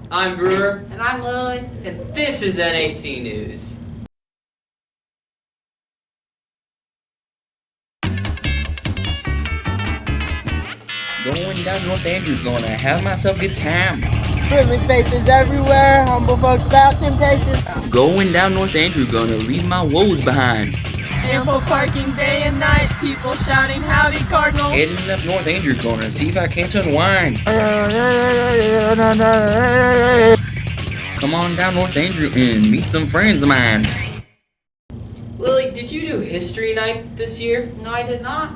I'm Brewer. And I'm Lily. And this is NAC News. Going down North Andrew, gonna have myself a good time. Friendly faces everywhere, humble folks without temptation. Going down North Andrew, gonna leave my woes behind. Ample parking day and night, people shouting howdy Cardinal. Heading up North Andrew, gonna see if I can't unwind. Come on down North Andrew and meet some friends of mine. Lily, did you do History Night this year? No, I did not.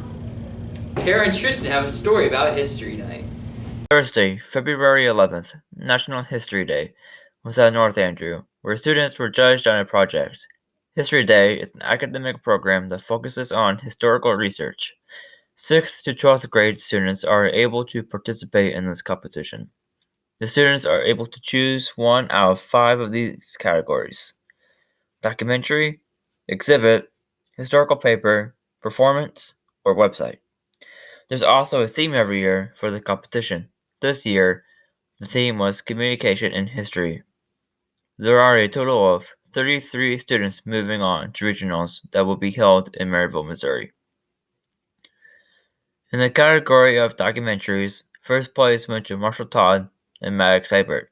Kara and Tristan have a story about History Night. Thursday, February 11th, National History Day, was at North Andrew, where students were judged on a project. History Day is an academic program that focuses on historical research. 6th to 12th grade students are able to participate in this competition. The students are able to choose one out of 5 of these categories: documentary, exhibit, historical paper, performance, or website. There's also a theme every year for the competition. This year, the theme was Communication in History. There are a total of 33 students moving on to regionals that will be held in Maryville, Missouri. In the category of documentaries, first place went to Marshall Todd and Maddox Eibert,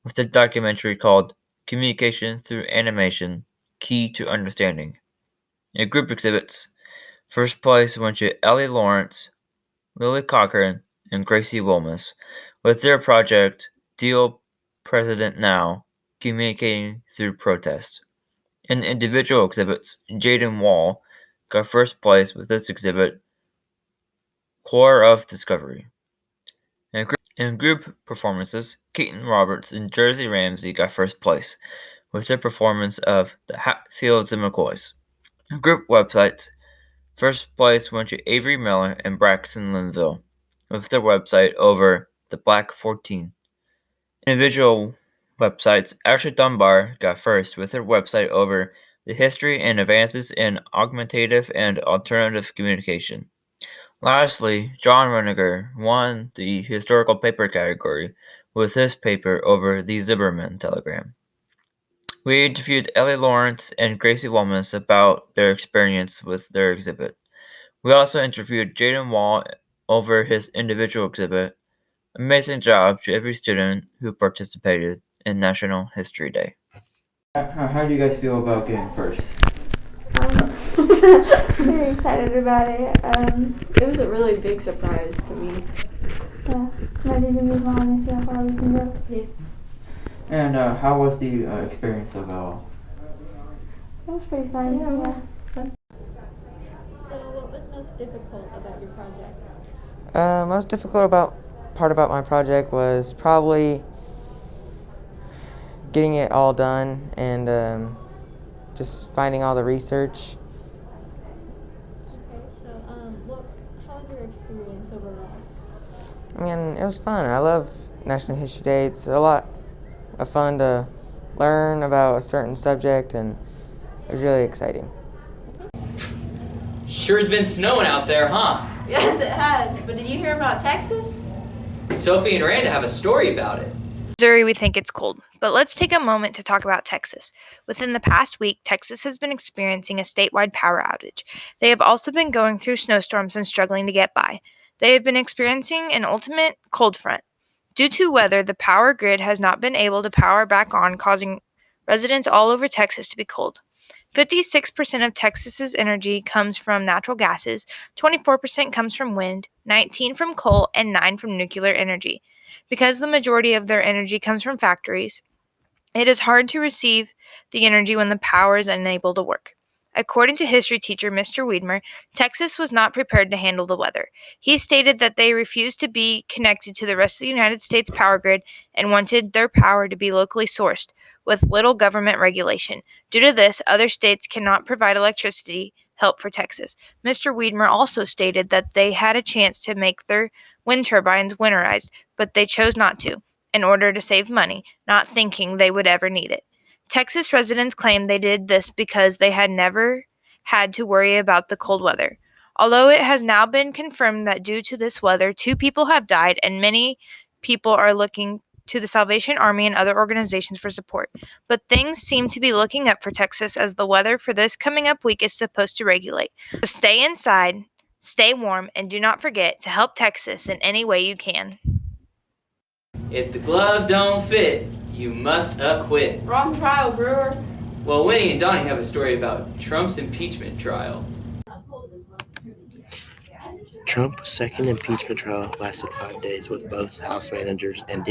with the documentary called Communication Through Animation, Key to Understanding. In group exhibits, first place went to Ellie Lawrence, Lily Cochran, and Gracie Wilmus, with their project Deal President Now, Communicating Through Protest. In individual exhibits, Jaden Wall got first place with this exhibit, Core of Discovery. In group performances, Keaton Roberts and Jersey Ramsey got first place with their performance of The Hatfields and McCoys. In group websites, first place went to Avery Miller and Braxton Linville with their website over The Black 14. Individual websites, Ashley Dunbar got first with her website over The History and Advances in Augmentative and Alternative Communication. Lastly, John Reniger won the historical paper category with his paper over the Zimmerman telegram. We interviewed Ellie Lawrence and Gracie Wilmus about their experience with their exhibit. We also interviewed Jaden Wall over his individual exhibit. Amazing job to every student who participated in National History Day. How do you guys feel about getting first? Very excited about it. It was a really big surprise to me. Yeah, ready to move on and see how far we can go. Yeah. And how was the experience of it all? It was pretty fun. Yeah, it was fun. So what was most difficult about your project? Most difficult part about my project was probably getting it all done and just finding all the research. Okay, so how was your experience overall? I mean, it was fun. I love National History Day. It's a lot of fun to learn about a certain subject, and it was really exciting. Sure's been snowing out there, huh? Yes, it has. But did you hear about Texas? Sophie and Randa have a story about it. Missouri, we think it's cold, but let's take a moment to talk about Texas. Within the past week, Texas has been experiencing a statewide power outage. They have also been going through snowstorms and struggling to get by. They have been experiencing an ultimate cold front. Due to weather, the power grid has not been able to power back on, causing residents all over Texas to be cold. 56% of Texas's energy comes from natural gases, 24% comes from wind, 19% from coal, and 9% from nuclear energy. Because the majority of their energy comes from factories, it is hard to receive the energy when the power is unable to work. According to history teacher Mr. Wiedmer, Texas was not prepared to handle the weather. He stated that they refused to be connected to the rest of the United States power grid and wanted their power to be locally sourced, with little government regulation. Due to this, other states cannot provide electricity help for Texas. Mr. Wiedmer also stated that they had a chance to make their wind turbines winterized, but they chose not to, in order to save money, not thinking they would ever need it. Texas residents claim they did this because they had never had to worry about the cold weather. Although it has now been confirmed that due to this weather, 2 people have died and many people are looking to the Salvation Army and other organizations for support. But things seem to be looking up for Texas as the weather for this coming up week is supposed to regulate. So stay inside, stay warm, and do not forget to help Texas in any way you can. If the glove don't fit, you must acquit. Wrong trial, Brewer. Well, Winnie and Donnie have a story about Trump's impeachment trial. Trump's second impeachment trial lasted 5 days, with both House managers and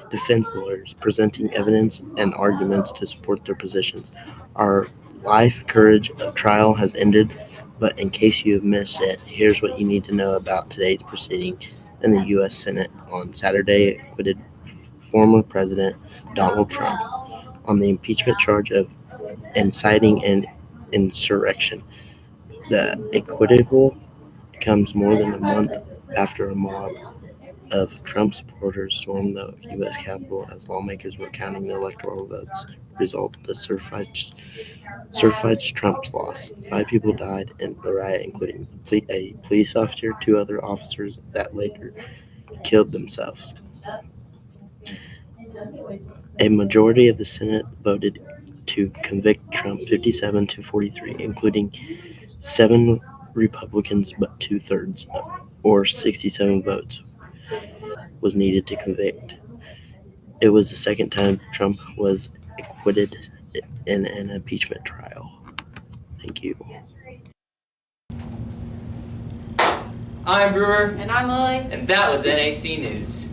defense lawyers presenting evidence and arguments to support their positions. Our life courage of trial has ended, but in case you have missed it, here's what you need to know about today's proceeding in the U.S. Senate. On Saturday, acquitted former President Donald Trump on the impeachment charge of inciting an insurrection. The acquittal comes more than a month after a mob of Trump supporters stormed the U.S. Capitol as lawmakers were counting the electoral votes. Result: the certified Trump's loss. 5 people died in the riot, including a police officer, 2 other officers that later killed themselves. A majority of the Senate voted to convict Trump, 57 to 43, including 7 Republicans, but 2/3, or 67 votes, was needed to convict. It was the second time Trump was acquitted in an impeachment trial. Thank you. I'm Brewer, And I'm Lily. and that was NAC News.